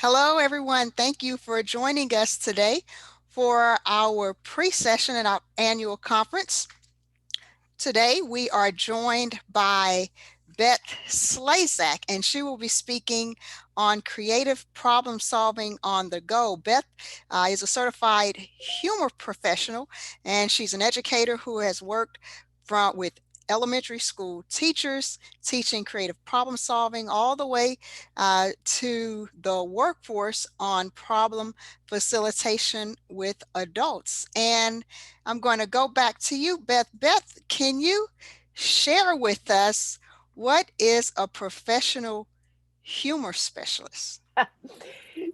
Hello, everyone. Thank you for joining us today for our pre-session at our annual conference. Today, we are joined by Beth Slazak, and she will be speaking on creative problem solving on the go. Beth is a certified humor professional, and she's an educator who has worked with elementary school teachers, teaching creative problem solving all the way to the workforce on problem facilitation with adults. And I'm going to go back to you, Beth. Beth, can you share with us what is a professional humor specialist?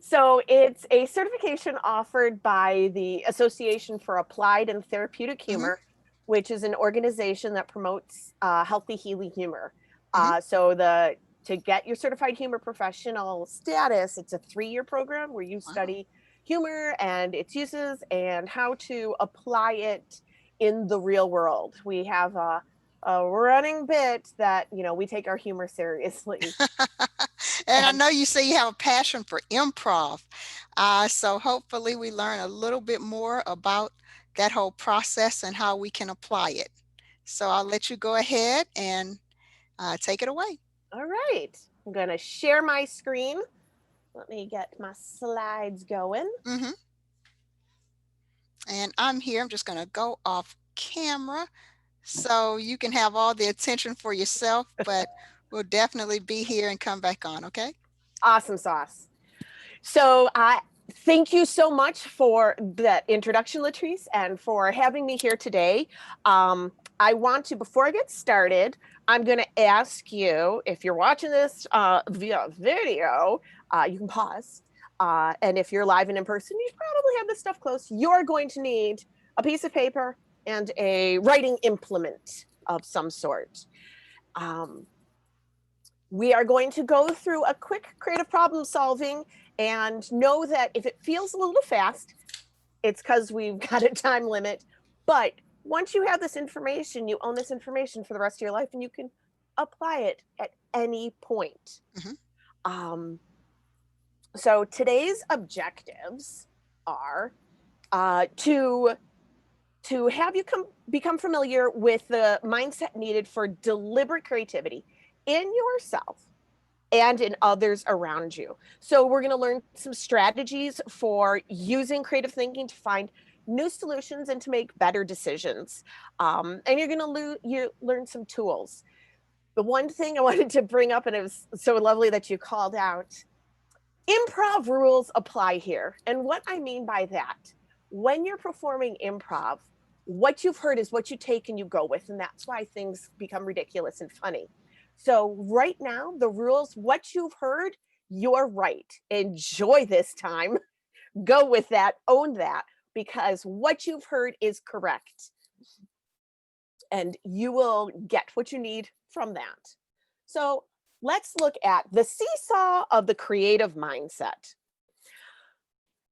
So it's a certification offered by the Association for Applied and Therapeutic Hmm. Humor, which is an organization that promotes healthy, healing humor. Hmm. To get your certified humor professional status, it's a 3-year program where you Wow. study humor and its uses and how to apply it in the real world. We have a running bit that we take our humor seriously. And I And know you say you have a passion for improv. So hopefully we learn a little bit more about that whole process and how we can apply it. So I'll let you go ahead and take it away. all right, I'm going to share my screen. Let me get my slides going. Hmm. And I'm here. I'm just going to go off camera so you can have all the attention for yourself, but we'll definitely be here and come back on, okay? Awesome sauce. So thank you so much for that introduction, Latrice, and for having me here today. I want to, before I get started, I'm going to ask you, if you're watching this via video, you can pause. And if you're live and in person, you probably have this stuff close. You're going to need a piece of paper and a writing implement of some sort. Um, we are going to go through a quick creative problem solving, and know that if it feels a little fast, it's because we've got a time limit. But once you have this information, you own this information for the rest of your life and you can apply it at any point. Hmm. Um, so today's objectives are to have you become familiar with the mindset needed for deliberate creativity in yourself and in others around you. So we're going to learn some strategies for using creative thinking to find new solutions and to make better decisions. And you're going to learn some tools. The one thing I wanted to bring up, and it was so lovely that you called out, improv rules apply here. And what I mean by that, when you're performing improv, what you've heard is what you take and you go with. And that's why things become ridiculous and funny. So, right now, the rules, what you've heard, you're right. Enjoy this time. Go with that, own that, because what you've heard is correct. And you will get what you need from that. So, let's look at the seesaw of the creative mindset.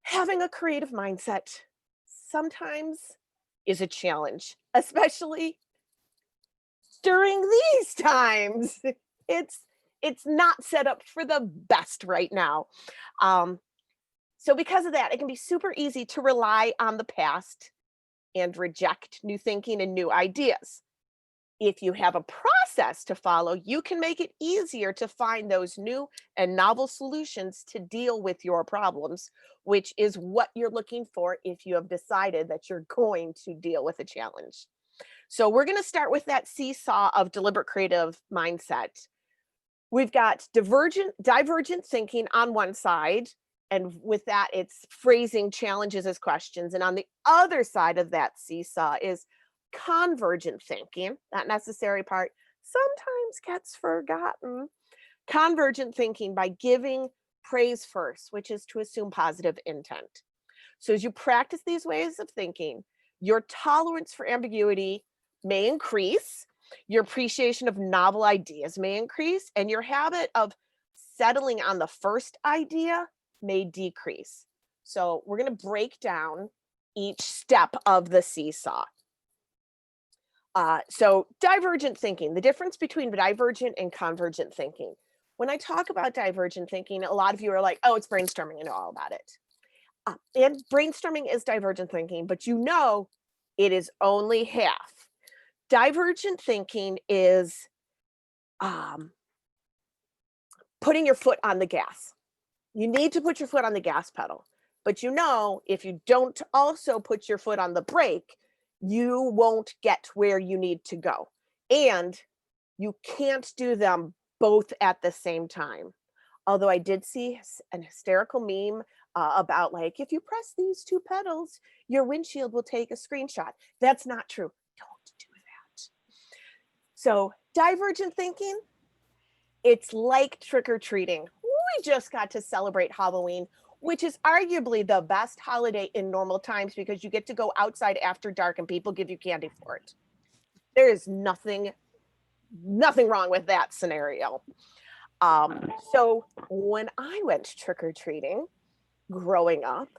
Having a creative mindset sometimes is a challenge, especially during these times. It's it's not set up for the best right now. Um, so because of that, it can be super easy to rely on the past and reject new thinking and new ideas. If you have a process to follow, you can make it easier to find those new and novel solutions to deal with your problems, which is what you're looking for if you have decided that you're going to deal with a challenge. So, we're going to start with that seesaw of deliberate creative mindset. We've got divergent thinking on one side, and with that, it's phrasing challenges as questions. And on the other side of that seesaw is convergent thinking. That necessary part sometimes gets forgotten. Convergent thinking by giving praise first, which is to assume positive intent. So as you practice these ways of thinking, your tolerance for ambiguity may increase, your appreciation of novel ideas may increase, and your habit of settling on the first idea may decrease. So we're going to break down each step of the seesaw. So divergent thinking, the difference between divergent and convergent thinking. When I talk about divergent thinking, a lot of you are like, oh, it's brainstorming. I know all about it. And brainstorming is divergent thinking, but it is only half. Divergent thinking is um, putting your foot on the gas. You need to put your foot on the gas pedal. But if you don't also put your foot on the brake, you won't get where you need to go. And you can't do them both at the same time. Although I did see an hysterical meme about like, if you press these two pedals, your windshield will take a screenshot. That's not true. Don't do that. So, divergent thinking, it's like trick or treating. We just got to celebrate Halloween, which is arguably the best holiday in normal times because you get to go outside after dark and people give you candy for it. There is nothing wrong with that scenario. So when I went trick or treating growing up,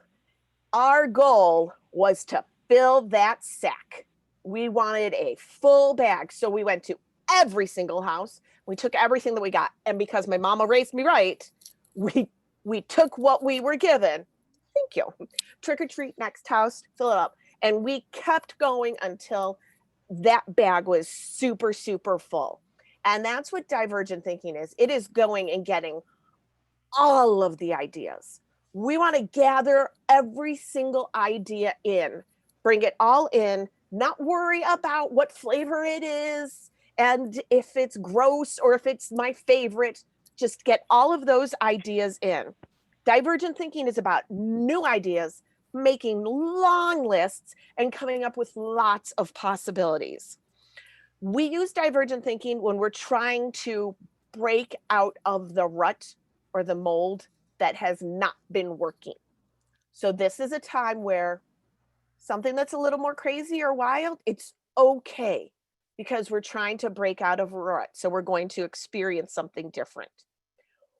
our goal was to fill that sack. We wanted a full bag. So we went to every single house. We took everything that we got. And because my mama raised me right, we took what we were given. Thank you. Trick or treat, next house, fill it up. And we kept going until that bag was super, super full. And that's what divergent thinking is. It is going and getting all of the ideas. We want to gather every single idea in, bring it all in, not worry about what flavor it is and if it's gross or if it's my favorite. Just get all of those ideas in. Divergent thinking is about new ideas, making long lists, and coming up with lots of possibilities. We use divergent thinking when we're trying to break out of the rut or the mold that has not been working. So this is a time where something that's a little more crazy or wild, it's okay because we're trying to break out of a rut. So we're going to experience something different.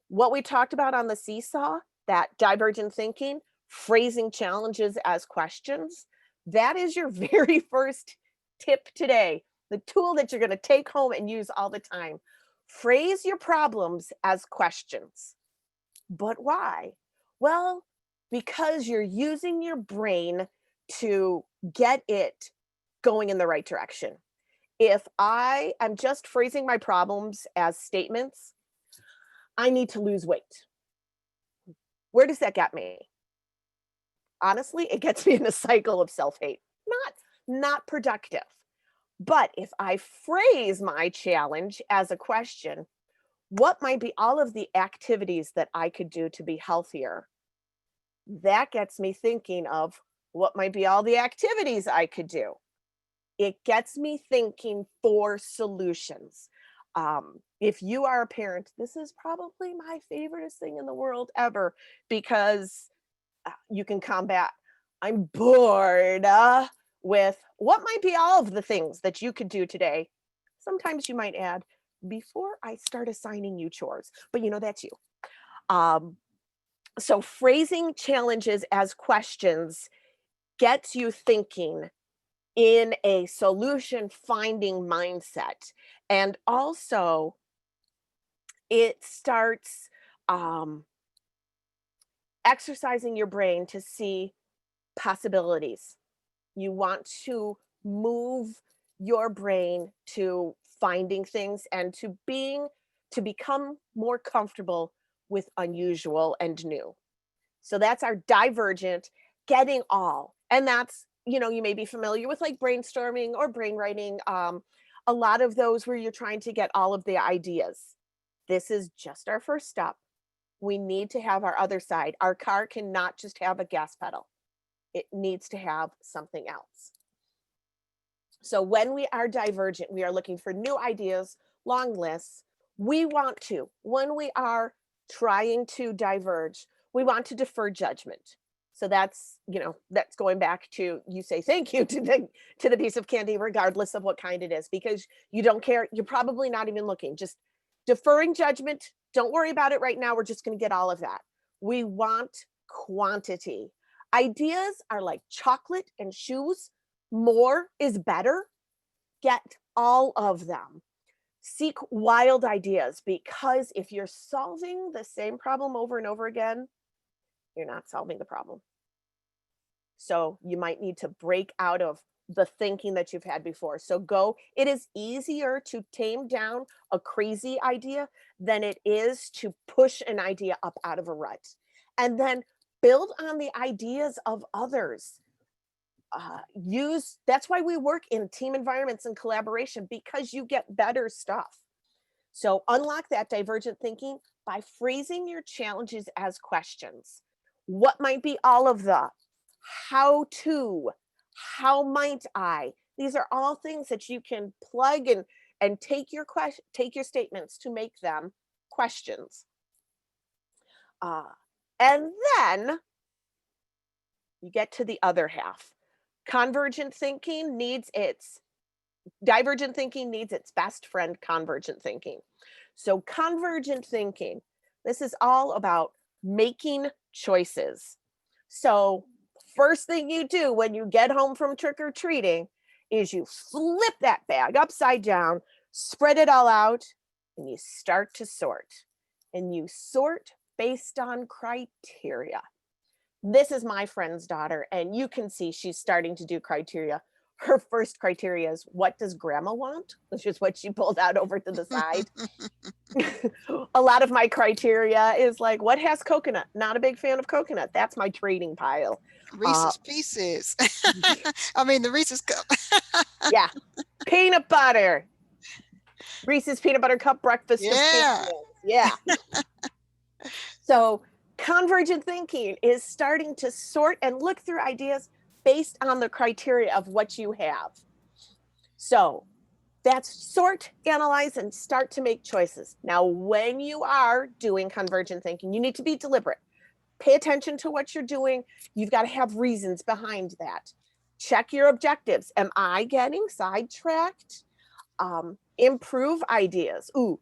What we talked about on the seesaw, that divergent thinking, phrasing challenges as questions, that is your very first tip today. The tool that you're going to take home and use all the time. Phrase your problems as questions. But why? Well, because you're using your brain to get it going in the right direction. If I am just phrasing my problems as statements, I need to lose weight. Where does that get me? Honestly, it gets me in a cycle of self-hate. Not productive. But if I phrase my challenge as a question, what might be all of the activities that I could do to be healthier? That gets me thinking of what might be all the activities I could do. It gets me thinking for solutions. If you are a parent, this is probably my favoriteest thing in the world ever because you can combat, I'm bored with what might be all of the things that you could do today. Sometimes you might add, before I start assigning you chores, but that's you. So phrasing challenges as questions gets you thinking in a solution finding mindset. And also, it starts exercising your brain to see possibilities. You want to move your brain to finding things and to become more comfortable with unusual and new. So that's our divergent, getting all. And that's, you may be familiar with like brainstorming or brainwriting, a lot of those where you're trying to get all of the ideas. This is just our first step. We need to have our other side. Our car cannot just have a gas pedal. It needs to have something else. So when we are divergent, we are looking for new ideas, long lists. When we are trying to diverge, we want to defer judgment. So that's going back to, you say thank you to the piece of candy, regardless of what kind it is, because you don't care. You're probably not even looking. Just deferring judgment. Don't worry about it right now. We're just going to get all of that. We want quantity. Ideas are like chocolate and shoes. More is better. Get all of them. Seek wild ideas, because if you're solving the same problem over and over again, you're not solving the problem. So you might need to break out of the thinking that you've had before. So it is easier to tame down a crazy idea than it is to push an idea up out of a rut. And then build on the ideas of others. That's why we work in team environments and collaboration, because you get better stuff. So unlock that divergent thinking by phrasing your challenges as questions. What might be all of the? How to? How might I? These are all things that you can plug and take your statements to make them questions. And then you get to the other half. Divergent thinking needs its best friend, convergent thinking. So convergent thinking, this is all about making choices. So first thing you do when you get home from trick-or-treating is you flip that bag upside down, spread it all out, and you start to sort. And you sort based on criteria. This is my friend's daughter, and you can see she's starting to do criteria. Her first criteria is, what does grandma want? Which is what she pulled out over to the side. A lot of my criteria is like, what has coconut? Not a big fan of coconut. That's my trading pile. Reese's Pieces. I mean, the Reese's Cup. Yeah. Peanut butter. Reese's Peanut Butter Cup breakfast. Yeah. Yeah. So convergent thinking is starting to sort and look through ideas based on the criteria of what you have. So that's sort, analyze, and start to make choices. Now, when you are doing convergent thinking, you need to be deliberate. Pay attention to what you're doing. You've got to have reasons behind that. Check your objectives. Am I getting sidetracked? Improve ideas. Ooh,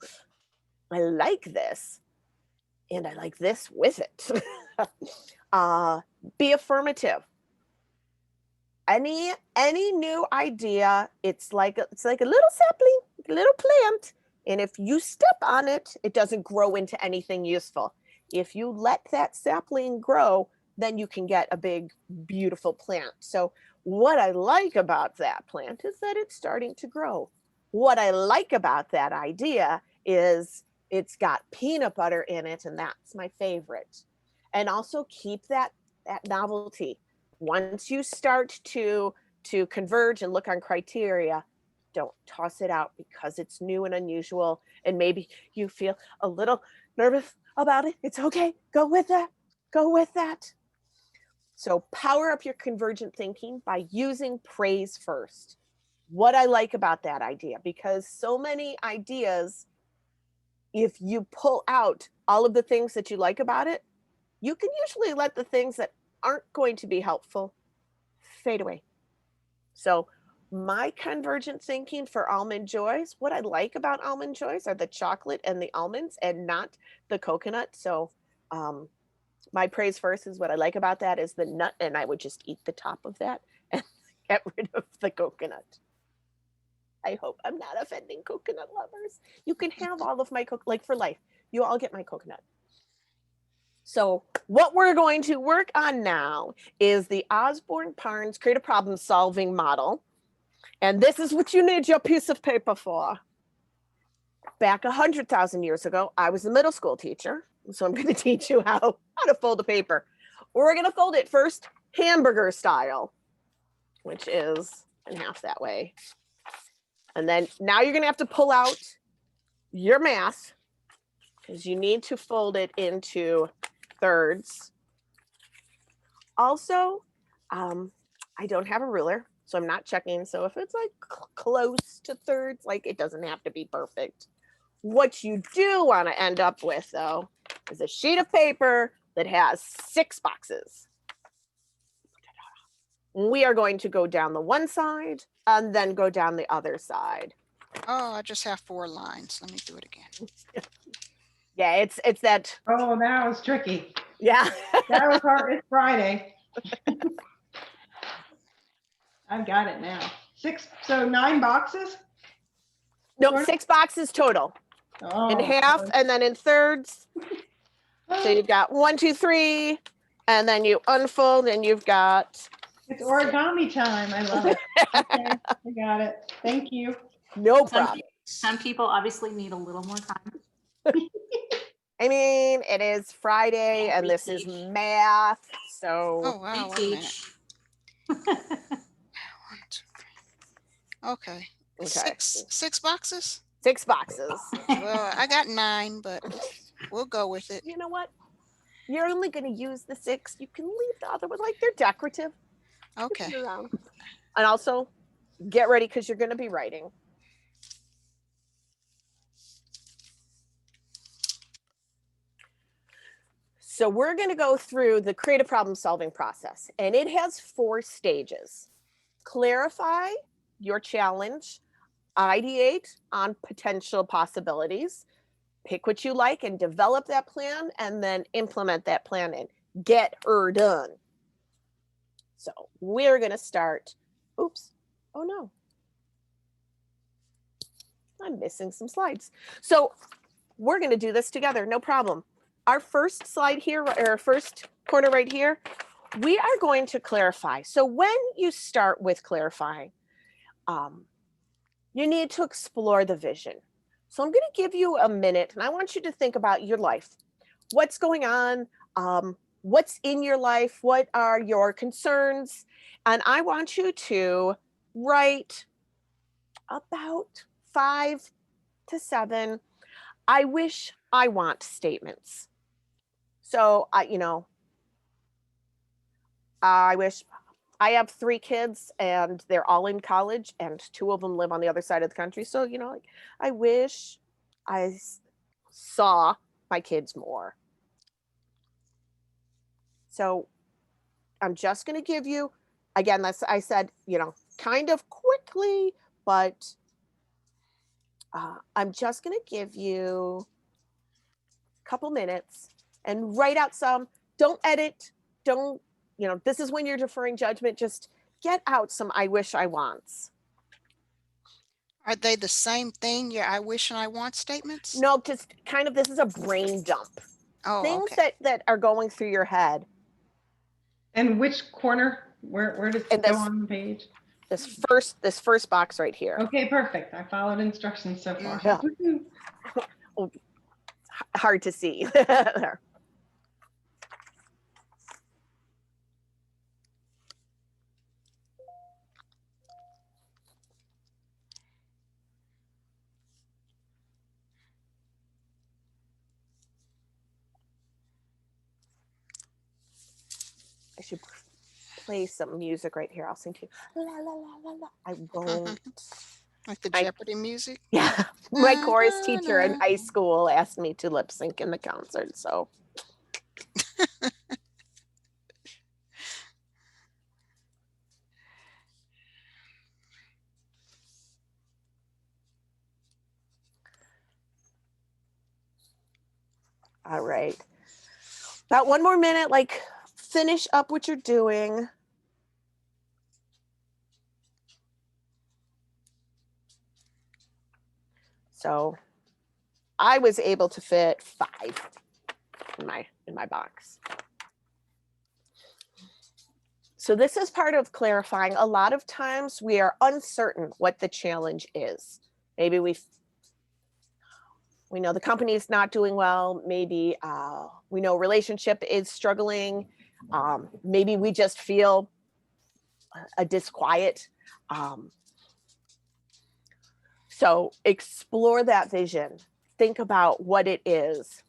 I like this, and I like this with it. Be affirmative. Any new idea, it's like a little sapling, a little plant, and if you step on it, it doesn't grow into anything useful. If you let that sapling grow, then you can get a big, beautiful plant. So what I like about that plant is that it's starting to grow. What I like about that idea is it's got peanut butter in it, and that's my favorite. And also keep that novelty. Once you start to converge and look on criteria, don't toss it out because it's new and unusual, and maybe you feel a little nervous about it. It's okay. Go with that. Go with that. So power up your convergent thinking by using praise first. What I like about that idea, because so many ideas, if you pull out all of the things that you like about it, you can usually let the things that aren't going to be helpful fade away. So my convergent thinking for Almond Joys, what I like about Almond Joys are the chocolate and the almonds and not the coconut. So my praise first is what I like about that is the nut, and I would just eat the top of that and get rid of the coconut. I hope I'm not offending coconut lovers. You can have all of my like for life. You all get my coconut. So what we're going to work on now is the Osborne Parnes creative problem solving model. And this is what you need your piece of paper for. Back 100,000 years ago, I was a middle school teacher. So I'm going to teach you how to fold a paper. We're going to fold it first hamburger style, which is in half that way. And then now you're going to have to pull out your math because you need to fold it into thirds. Also, I don't have a ruler, so I'm not checking. So if it's like close to thirds, like it doesn't have to be perfect. What you do want to end up with, though, is a sheet of paper that has 6 boxes. We are going to go down the one side and then go down the other side. Oh, I just have 4 lines. Let me do it again. Yeah, it's that. Oh, that was tricky. Yeah. That was hard. It's Friday. I've got it now. 9 boxes? Nope, Sure. 6 boxes total. Oh, In half and then in thirds. So you've got 1, 2, 3, and then you unfold and you've got it's origami time. I love it. Okay, I got it. Thank you. no Some, problem. some people obviously need a little more time. I mean, it is Friday and this is math. So Oh, wow, wait a minute. Reteach. 1, 2, 3. Okay. Okay. Six boxes? 6 boxes. Well, I got 9, but we'll go with it. You know what? You're only going to use the 6. You can leave the other one, like they're decorative. Okay. Put it around. And also get ready because you're going to be writing. So we're going to go through the creative problem solving process, and it has 4 stages. Clarify your challenge, ideate on potential possibilities, pick what you like and develop that plan, and then implement that plan and get her done. So we're going to start. Oops. Oh no. I'm missing some slides. So we're going to do this together. No problem. Our first slide here, or our first corner right here, we are going to clarify. So when you start with clarifying, you need to explore the vision. So I'm going to give you a minute and I want you to think about your life. What's going on? What's in your life? What are your concerns? And I want you to write about 5 to 7 I wish, I want statements. So I wish I have 3 kids and they're all in college and 2 of them live on the other side of the country. So, like, I wish I saw my kids more. So I'm just going to give you, again, I said, kind of quickly, but I'm just going to give you a couple minutes and write out some. Don't edit. Don't, this is when you're deferring judgment. Just get out some I wish, I wants. Are they the same thing, your I wish and I want statements? No, just kind of, this is a brain dump. Oh, Things okay. that are going through your head. And which corner? Where does And it go this- on the page? This first box right here. Okay, perfect. I followed instructions so far. Yeah. Woohoo. Hard to see. There. I should play some music right here. I'll sing to you. La, la, la, la, la. I won't. Like the I- Jeopardy music? Yeah. My chorus teacher in high school asked me to lip sync in the concert. So. All right. About 1 more minute, like, finish up what you're doing. So I was able to fit 5 in my box. So this is part of clarifying. A lot of times we are uncertain what the challenge is. Maybe we know the company is not doing well. Maybe we know relationship is struggling. Maybe we just feel a disquiet. So explore that vision. Think about what it is.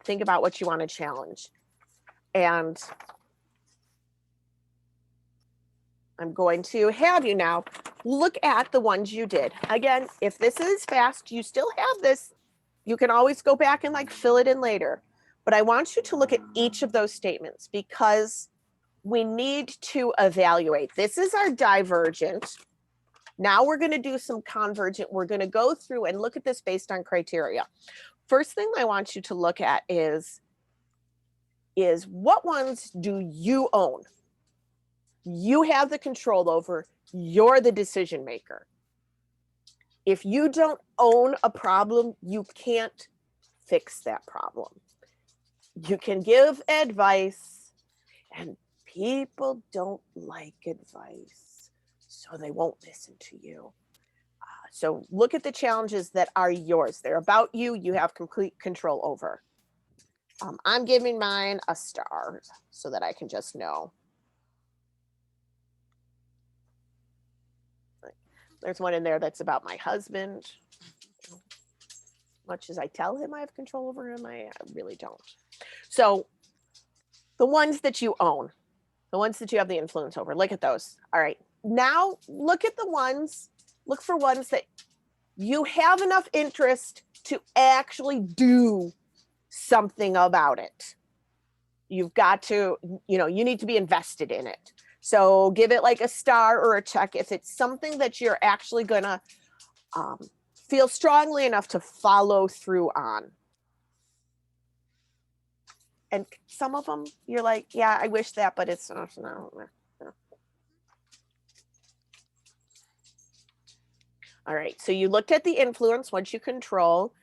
Think about what you want to challenge. And I'm going to have you now look at the ones you did. Again, if this is fast, you still have this. You can always go back and like fill it in later. But I want you to look at each of those statements because we need to evaluate. This is our divergent. Now we're going to do some convergent. We're going to go through and look at this based on criteria. First thing I want you to look at is what ones do you own? You have the control over, you're the decision maker. If you don't own a problem, you can't fix that problem. You can give advice, and people don't like advice, so they won't listen to you. So look at the challenges that are yours. They're about you. You have complete control over. I'm giving mine a star so that I can just know. There's one in there that's about my husband. Much as I tell him I have control over him, I really don't. So the ones that you own, the ones that you have the influence over, look at those. All right. Now look at the ones, look for ones that you have enough interest to actually do something about it. You've got to, you need to be invested in it. So give it like a star or a check if it's something that you're actually going to feel strongly enough to follow through on. And some of them you're like, yeah, I wish that, but it's not. No. All right, so you looked at the influence once you control.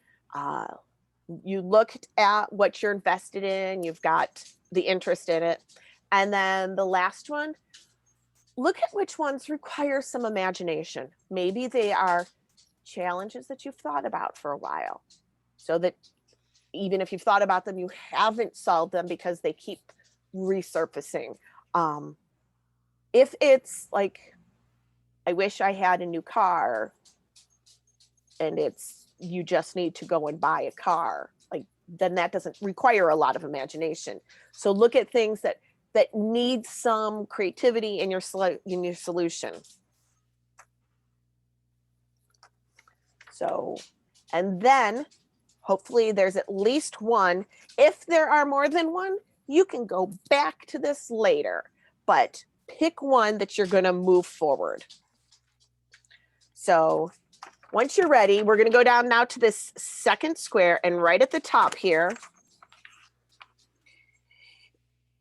You looked at what you're invested in. You've got the interest in it. And then the last one, look at which ones require some imagination. Maybe they are challenges that you've thought about for a while, so that even if you've thought about them, you haven't solved them because they keep resurfacing. If it's like, I wish I had a new car, and you just need to go and buy a car, like, then that doesn't require a lot of imagination. So look at things that need some creativity in your solution. So, and then hopefully there's at least one. If there are more than one, you can go back to this later, but pick one that you're going to move forward. So once you're ready, we're going to go down now to this second square, and right at the top here,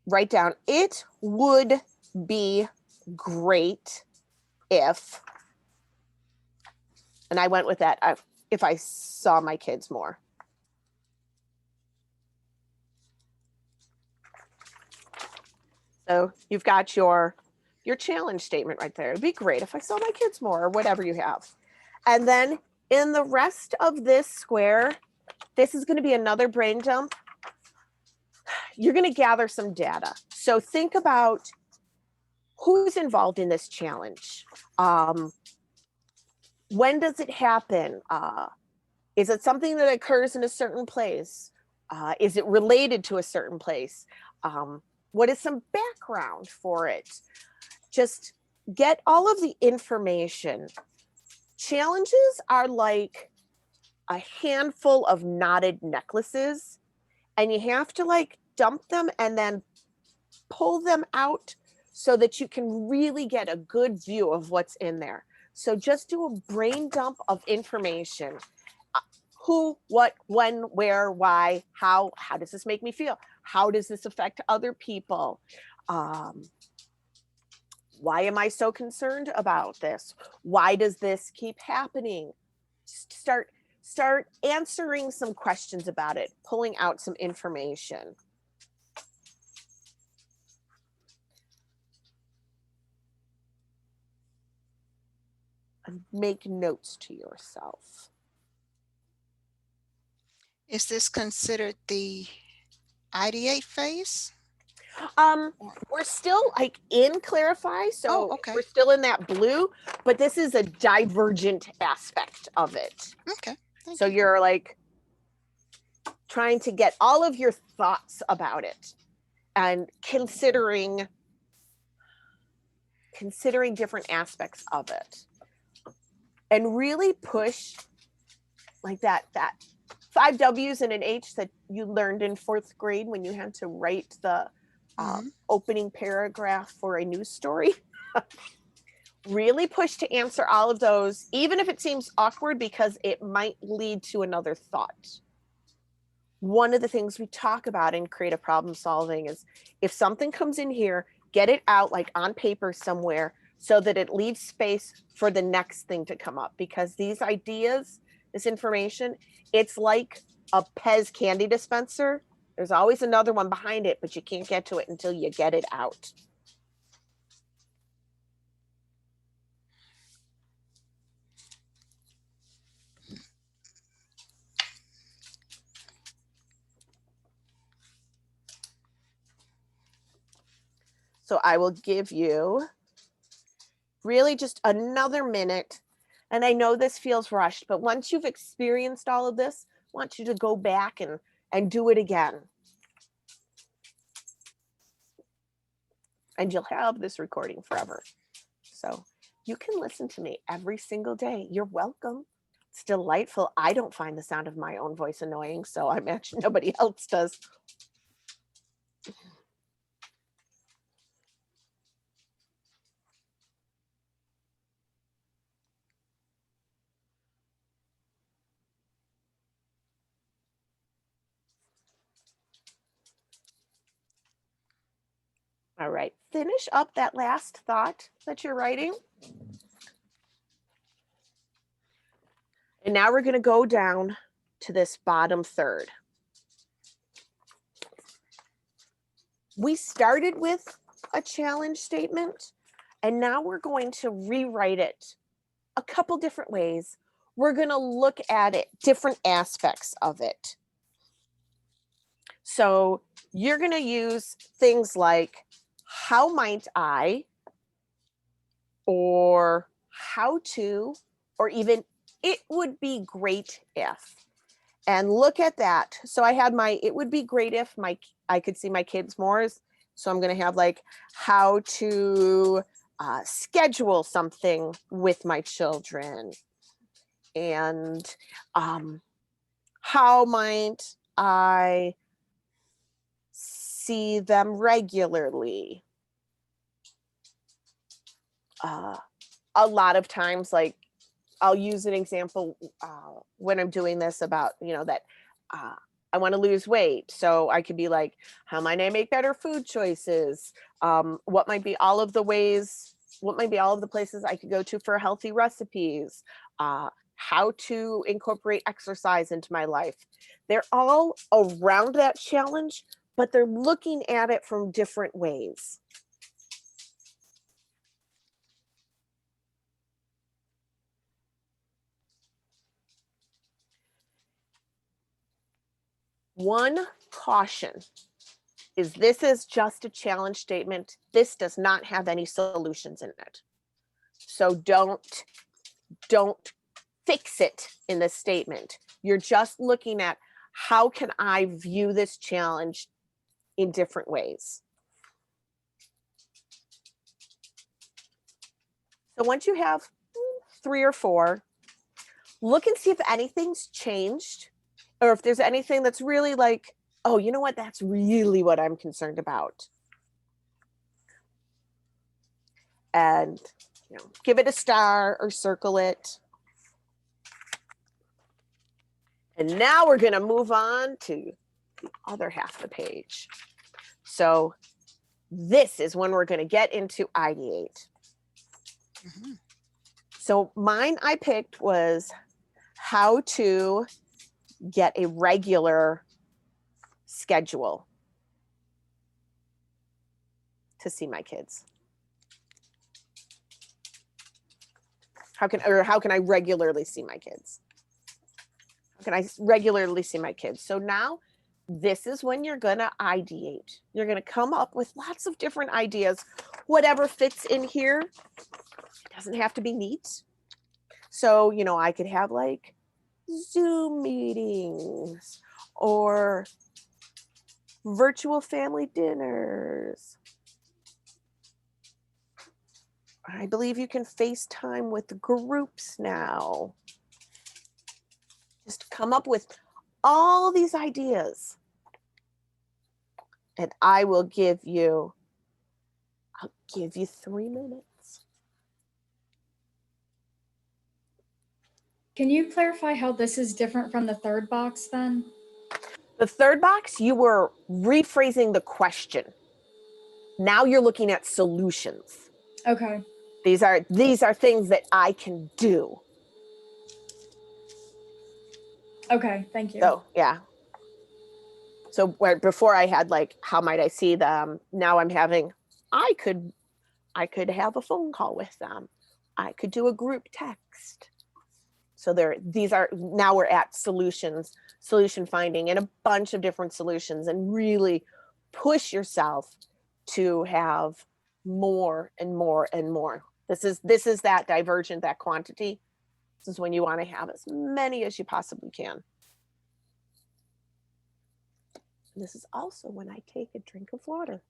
write down, it would be great if, and I went with that, if I saw my kids more. So you've got your challenge statement right there. It'd be great if I saw my kids more, or whatever you have. And then in the rest of this square, this is going to be another brain dump. You're going to gather some data. So think about who's involved in this challenge. When does it happen? Is it something that occurs in a certain place? Is it related to a certain place? What is some background for it? Just get all of the information. Challenges are like a handful of knotted necklaces, and you have to like dump them and then pull them out so that you can really get a good view of what's in there. So just do a brain dump of information. Who, what, when, where, why, how does this make me feel? How does this affect other people? Why am I so concerned about this? Why does this keep happening? Start answering some questions about it, pulling out some information. And make notes to yourself. Is this considered the ideate phase? We're still like in clarify, so okay. we're still in that blue, but this is a divergent aspect of it. Okay. So you're like trying to get all of your thoughts about it and considering different aspects of it, and really push like that 5 W's and an H that you learned in 4th grade when you had to write the opening paragraph for a news story. Really push to answer all of those, even if it seems awkward, because it might lead to another thought. One of the things we talk about in creative problem solving is if something comes in here, get it out like on paper somewhere, so that it leaves space for the next thing to come up, because these ideas, this information, it's like a Pez candy dispenser. There's always another one behind it, but you can't get to it until you get it out. So I will give you really just another minute. And I know this feels rushed, but once you've experienced all of this, I want you to go back and do it again. And you'll have this recording forever. So you can listen to me every single day. You're welcome. It's delightful. I don't find the sound of my own voice annoying, so I imagine nobody else does. All right, finish up that last thought that you're writing. And now we're going to go down to this bottom third. We started with a challenge statement, and now we're going to rewrite it a couple different ways. We're going to look at it, different aspects of it. So you're going to use things like, how might I, or how to, or even it would be great if. And look at that. So I had my, it would be great if I could see my kids more. So I'm going to have like how to schedule something with my children. And how might I see them regularly? A lot of times, like, I'll use an example when I'm doing this about, that I want to lose weight. So I could be like, how might I make better food choices? What might be all of the places I could go to for healthy recipes? How to incorporate exercise into my life. They're all around that challenge, but they're looking at it from different ways. One caution is this is just a challenge statement. This does not have any solutions in it. So don't fix it in the statement. You're just looking at, how can I view this challenge in different ways? So once you have 3 or 4, look and see if anything's changed, or if there's anything that's really like, oh, you know what? That's really what I'm concerned about. And give it a star or circle it. And now we're going to move on to the other half of the page. So this is when we're going to get into ideate. Mm-hmm. So mine I picked was how to get a regular schedule to see my kids. How can I regularly see my kids? How can I regularly see my kids? So now this is when you're going to ideate. You're going to come up with lots of different ideas. Whatever fits in here, it doesn't have to be neat. So, I could have like Zoom meetings or virtual family dinners. I believe you can FaceTime with groups now. Just come up with all these ideas. And I'll give you 3 minutes. Can you clarify how this is different from the third box then? The third box, you were rephrasing the question. Now you're looking at solutions. Okay. These are things that I can do. Okay, thank you. So yeah. So where before I had like, how might I see them? Now I'm having, I could have a phone call with them. I could do a group text. So now we're at solution finding and a bunch of different solutions, and really push yourself to have more and more and more. This is that divergent, that quantity. This is when you want to have as many as you possibly can. This is also when I take a drink of water.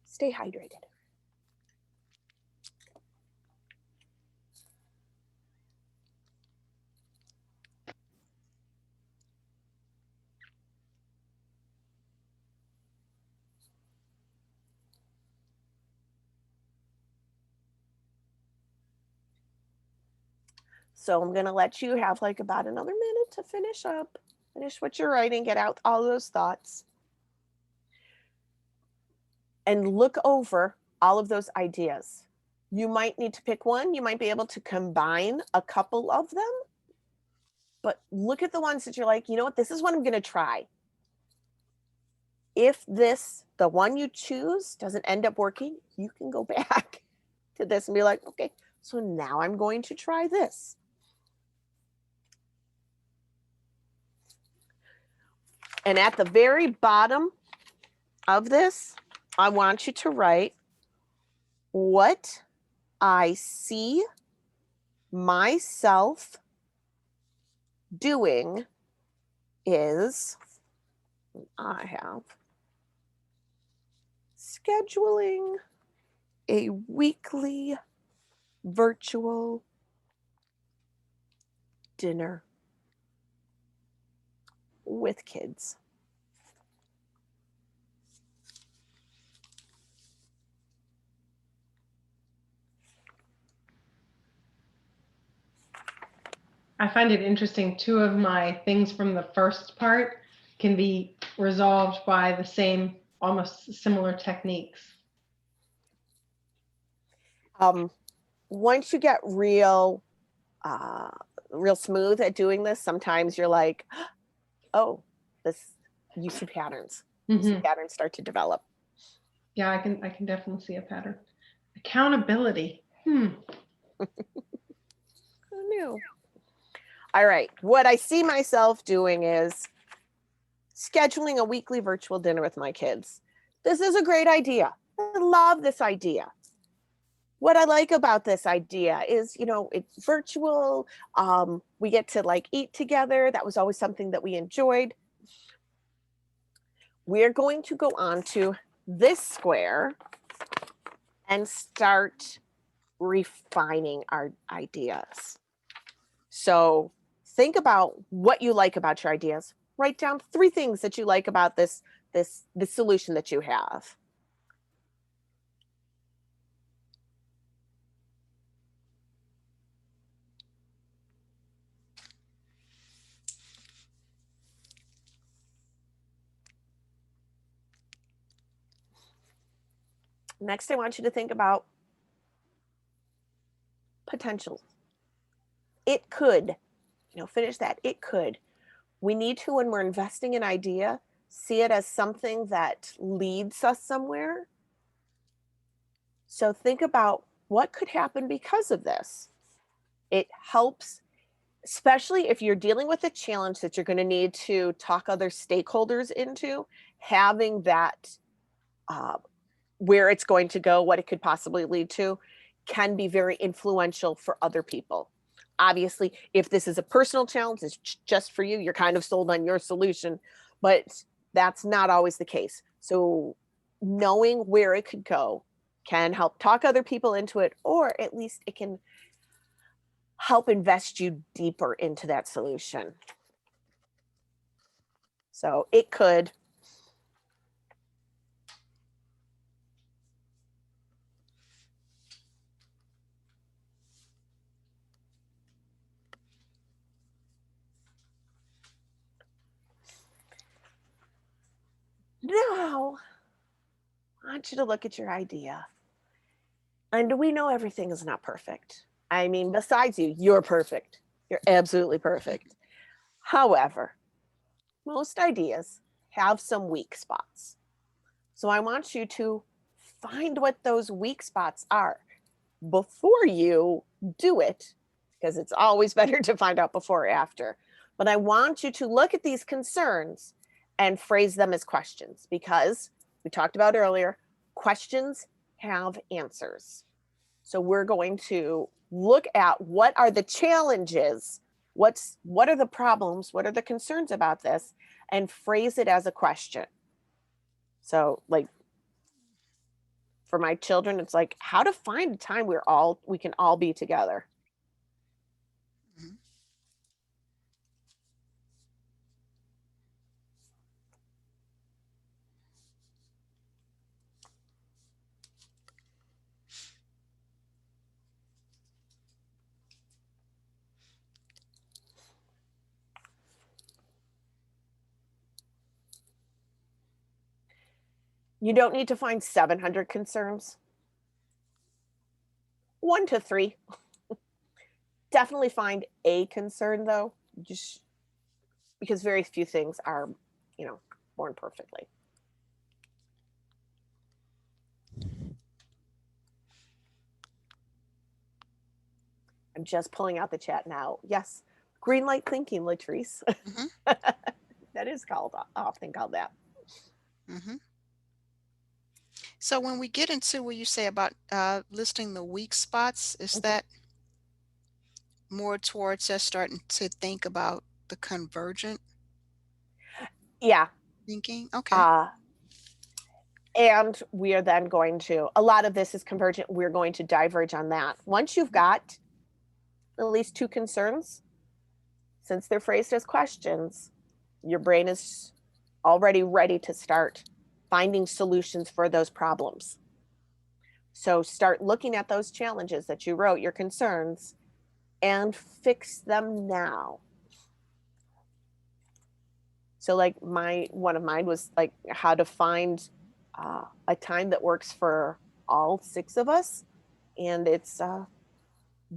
Stay hydrated. So I'm going to let you have like about another minute to finish what you're writing, get out all those thoughts, and look over all of those ideas. You might need to pick one. You might be able to combine a couple of them, but look at the ones that you're like, you know what, this is what I'm going to try. If the one you choose doesn't end up working, you can go back to this and be like, okay, so now I'm going to try this. And at the very bottom of this, I want you to write what I see myself doing is, I have scheduling a weekly virtual dinner with kids. I find it interesting. Two of my things from the first part can be resolved by the same, almost similar techniques. Once you get real smooth at doing this, sometimes you're like, oh, you see patterns. You see patterns start to develop. Yeah, I can definitely see a pattern. Accountability. Who knew? All right. What I see myself doing is scheduling a weekly virtual dinner with my kids. This is a great idea. I love this idea. What I like about this idea is, it's virtual. We get to like eat together. That was always something that we enjoyed. We're going to go on to this square and start refining our ideas. So think about what you like about your ideas. Write down 3 things that you like about the solution that you have. Next, I want you to think about potential. It could, finish that. It could. We need to, when we're investing in idea, see it as something that leads us somewhere. So think about what could happen because of this. It helps, especially if you're dealing with a challenge that you're going to need to talk other stakeholders into, having that where it's going to go, what it could possibly lead to, can be very influential for other people. Obviously, if this is a personal challenge, it's just for you, you're kind of sold on your solution, but that's not always the case. So knowing where it could go can help talk other people into it, or at least it can help invest you deeper into that solution. So it could. Now, want you to look at your idea. And we know everything is not perfect. I mean, besides you, you're perfect. You're absolutely perfect. However, most ideas have some weak spots. So I want you to find what those weak spots are before you do it, because it's always better to find out before or after. But I want you to look at these concerns and phrase them as questions, because we talked about earlier, questions have answers. So we're going to look at what are the challenges, what are the problems, what are the concerns about this, and phrase it as a question. So like for my children, it's like how to find a time we can all be together. Mhm. You don't need to find 700 concerns. 1 to 3. Definitely find a concern though, just because very few things are, born perfectly. I'm just pulling out the chat now. Yes, green light thinking, Latrice. Mhm. That is often called that. Mhm. So when we get into what you say about listing the weak spots, is Mhm. that more towards us starting to think about the convergent Yeah. thinking? Okay. Uh, and we are then going to, a lot of this is convergent. We're going to diverge on that. Once you've got at least 2 concerns, since they're phrased as questions, your brain is already ready to start finding solutions for those problems. So start looking at those challenges that you wrote, your concerns, and fix them now. So like one of mine was like how to find a time that works for all 6 of us, and it's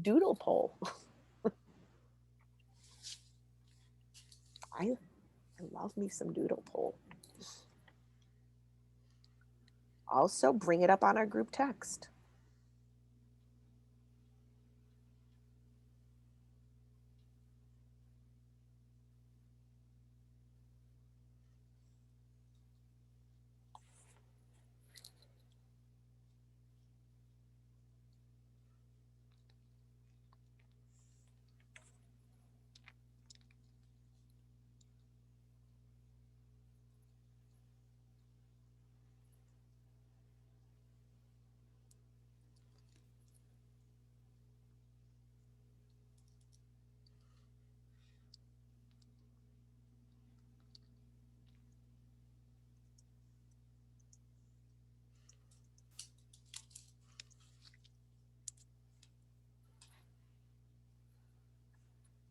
doodle poll. I love me some doodle poll. Also bring it up on our group text.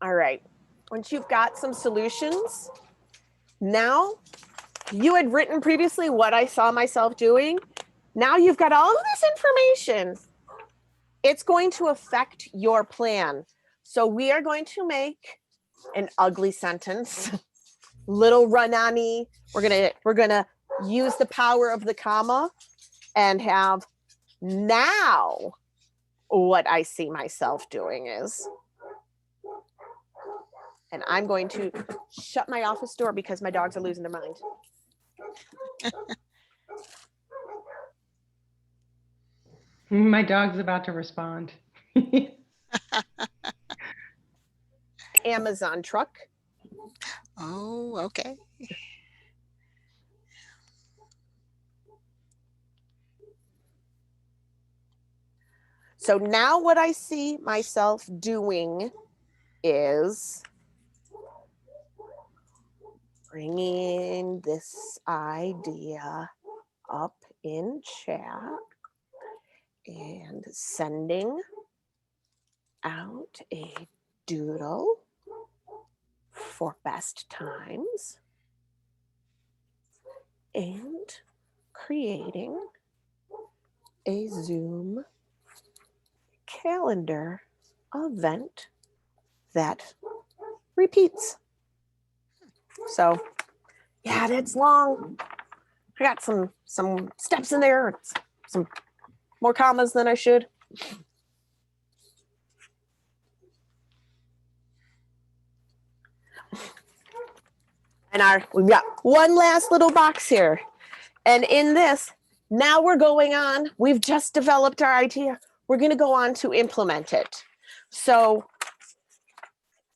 All right. Once you've got some solutions, now you had written previously what I saw myself doing. Now you've got all of this information. It's going to affect your plan. So we are going to make an ugly sentence, little run-on-y. We're gonna use the power of the comma and have now what I see myself doing is, and I'm going to shut my office door because my dogs are losing their mind. My dog's about to respond. Amazon truck. Oh, okay. So now what I see myself doing is bringing this idea up in chat and sending out a doodle for best times and creating a Zoom calendar event that repeats. So yeah, that's long. I got some steps in there, some more commas than I should. And we've got one last little box here. And in this, now we're going on, we've just developed our idea. We're going to go on to implement it. So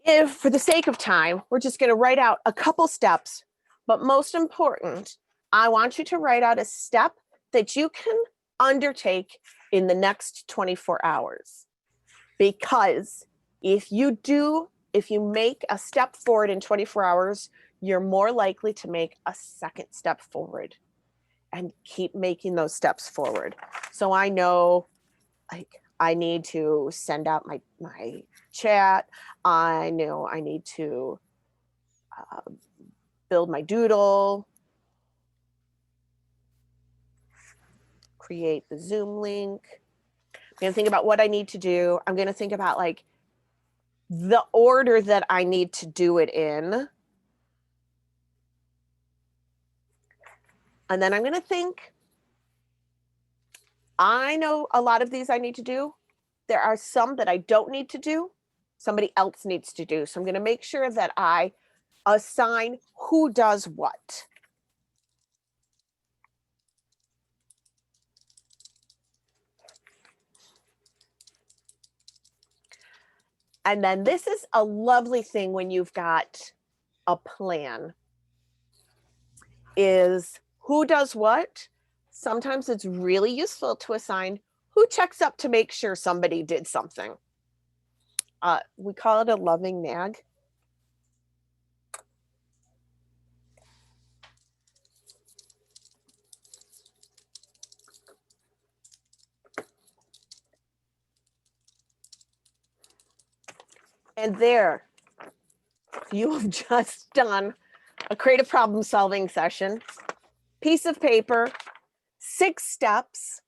if, for the sake of time, we're just going to write out a couple steps, but most important, I want you to write out a step that you can undertake in the next 24 hours. Because if you make a step forward in 24 hours, you're more likely to make a second step forward and keep making those steps forward. So I know, like, I need to send out my chat. I know I need to build my doodle, create the Zoom link. I'm going to think about what I need to do. I'm going to think about like the order that I need to do it in. And then I'm going to think, I know a lot of these I need to do. There are some that I don't need to do. Somebody else needs to do. So I'm going to make sure that I assign who does what. And then this is a lovely thing when you've got a plan, is who does what. Sometimes it's really useful to assign who checks up to make sure somebody did something. We call it a loving nag. And there, you have just done a creative problem solving session, piece of paper, 6 steps,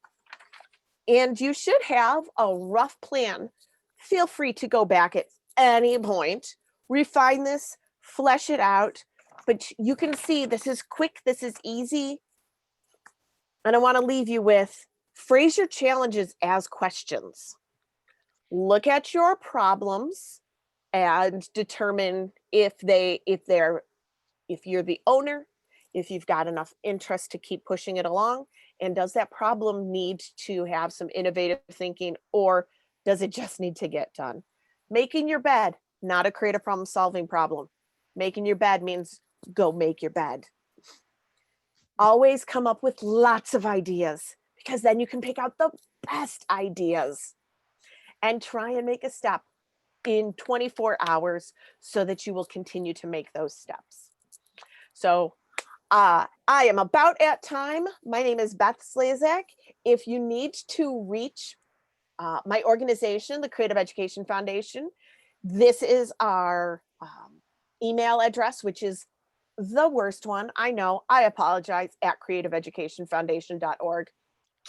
and you should have a rough plan. Feel free to go back at any point, refine this, flesh it out, but you can see this is quick, this is easy. And I want to leave you with, phrase your challenges as questions. Look at your problems and determine if you're the owner, if you've got enough interest to keep pushing it along, and does that problem need to have some innovative thinking, or does it just need to get done? Making your bed, not a creative problem solving problem. Making your bed means go make your bed. Always come up with lots of ideas, because then you can pick out the best ideas and try and make a step in 24 hours so that you will continue to make those steps. So I am about at time. My name is Beth Slezak. If you need to reach my organization, the Creative Education Foundation, this is our email address, which is the worst one. I know, I apologize, at creativeeducationfoundation.org.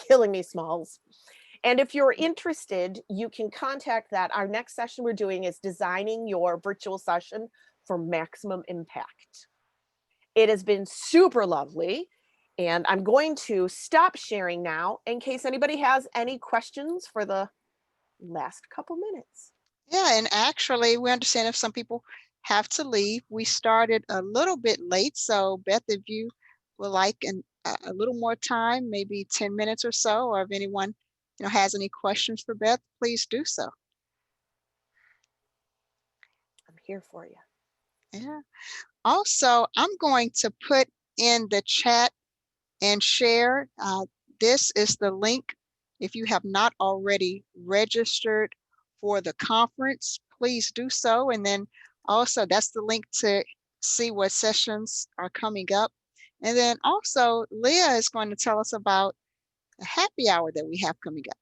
Killing me, Smalls. And if you're interested, you can contact that. Our next session we're doing is designing your virtual session for maximum impact. It has been super lovely, and I'm going to stop sharing now in case anybody has any questions for the last couple minutes. Yeah, and actually, we understand if some people have to leave. We started a little bit late, so Beth, if you would like a little more time, maybe 10 minutes or so, or if anyone has any questions for Beth, please do so. I'm here for you. Yeah. Also, I'm going to put in the chat and share. This is the link. If you have not already registered for the conference, please do so. And then also that's the link to see what sessions are coming up. And then also Leah is going to tell us about a happy hour that we have coming up.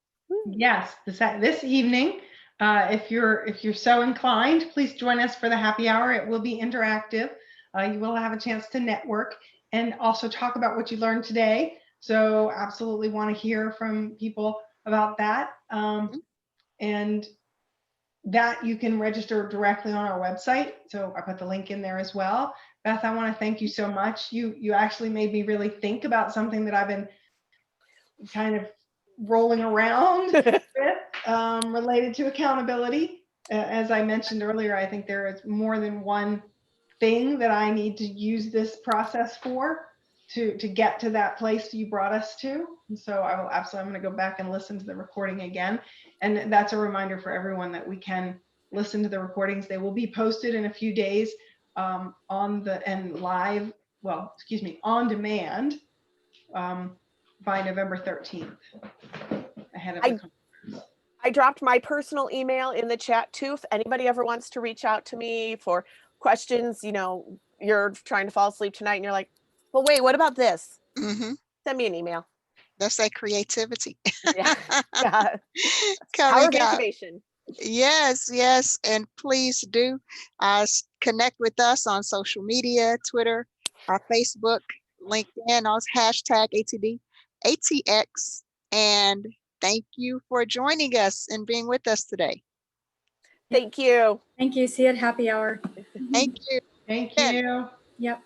Yes, this evening, if you're so inclined, please join us for the happy hour. It will be interactive. You will have a chance to network and also talk about what you learned today. So absolutely want to hear from people about that. And that you can register directly on our website. So I put the link in there as well. Beth, I want to thank you so much. You actually made me really think about something that I've been kind of rolling around with, related to accountability. As I mentioned earlier, I think there is more than one thing that I need to use this process for to get to that place you brought us to. And so I will absolutely, I'm going to go back and listen to the recording again. And that's a reminder for everyone that we can listen to the recordings. They will be posted in a few days on live, well, excuse me, on demand by November 13th ahead of the conference. I dropped my personal email in the chat too. If anybody ever wants to reach out to me for questions, you know, you're trying to fall asleep tonight and you're like, well, wait, what about this? Mm-hmm. Send me an email. That's that creativity. Yeah. Yeah. Power Coming of up. activation. Yes, yes. And please do connect with us on social media, Twitter, Facebook, LinkedIn, also hashtag ATX. And thank you for joining us and being with us today. Thank you. Thank you. See you at happy hour. Thank you. Thank Yeah. you. Yep.